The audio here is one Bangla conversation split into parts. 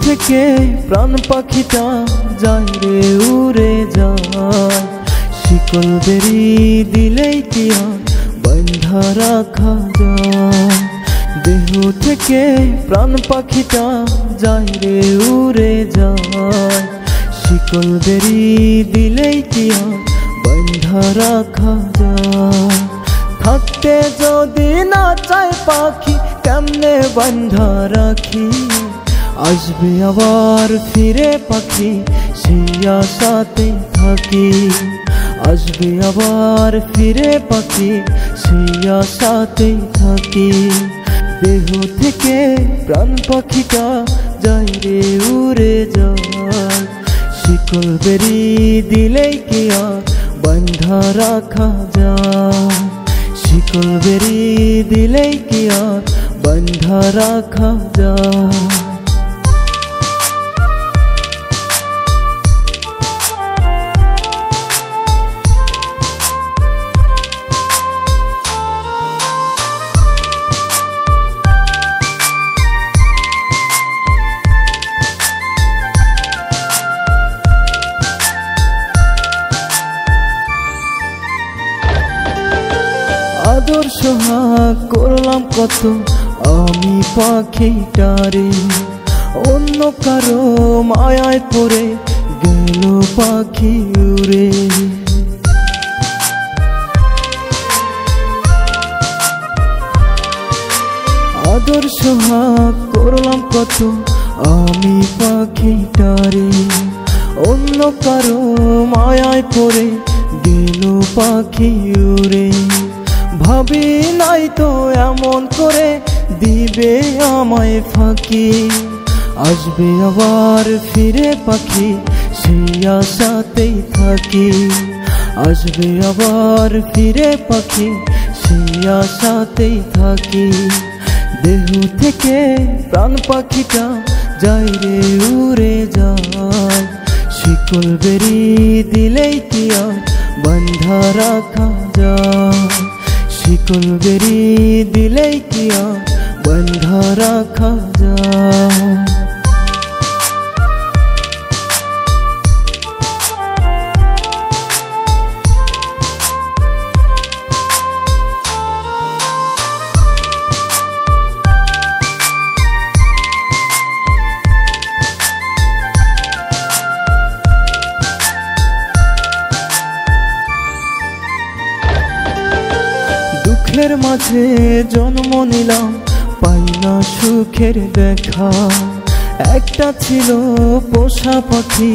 থেকে প্রাণ পাখিটা যায় রে উড়ে যায়, শিকল বেরি দিলেই কি আর বাঁধা রাখা যায়। দেহ থেকে প্রাণ পাখিটা যায় রে উড়ে যায়, শিকল বেরি দিলেই কি আর বাঁধা রাখা যায়। থাকতে যদি না চায় পাখি কেমনে বাঁধা রাখি, আসবে আবার ফিরে পাখি সেই আশাতেই থাকি। আসবে আবার ফিরে পাখি সেই আশাতেই থাকি। দেহ থেকে প্রাণ পাখিটা যায় রে উড়ে যায়, শিকল বেরি দিলেই কি আর বাঁধা রাখা যায়। শিকল বেরি দিলেই কি আর বাঁধা রাখা যায়। আদর সোহাগ করলাম কত আমি পাখিটারে, অন্য কারো মায়ায় পড়ে গেল পাখি উড়ে। আদর সোহাগ করলাম কত আমি পাখিটারে, অন্য কারো মায়ায় পড়ে গেল পাখি উড়ে। ভাবি নাই তো এমন করে দিবে আমায় ফাঁকি, আসবে আবার ফিরে পাখি সেই আশাতেই থাকি। আসবে আবার ফিরে পাখি সেই আশাতেই থাকি। দেহ থেকে প্রাণ পাখিটা যায় রে উড়ে যায়, শিকল বেরি দিলেই কি আর বাঁধা রাখা যায়। শিকল বেরি দিলেই কি আর বাঁধা রাখা যায়। দুঃখের মাঝে জন্ম নিলাম পাই না সুখের দেখা, একটা ছিল পোষা পাখি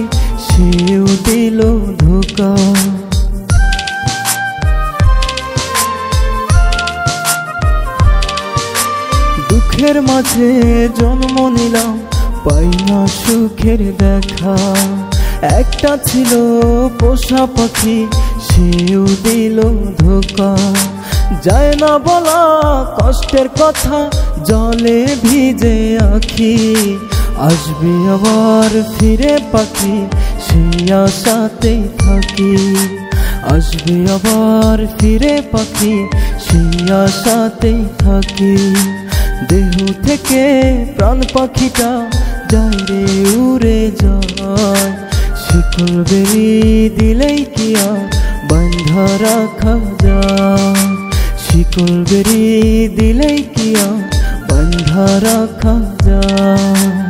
সেও দিল ধোঁকা। দুঃখের মাঝে জন্ম নিলাম পাই না সুখের দেখা, একটা ছিল পোষা পাখি সেও দিল ধোঁকা। যায় না বলা কষ্টের কথা জলে ভিজে আখি, আসবে আবার ফিরে পাখি সেই আশাতেই থাকি। আসবে আবার ফিরে পাখি সেই আশাতেই থাকি। দেহ থেকে প্রাণ পাখিটা যায় রে উড়ে যায়, শিকল বেরি দিলেই কি আর বাঁধা রাখা যায়। শিকল বেরি দিলেই কি আর বাঁধা রাখা যায়।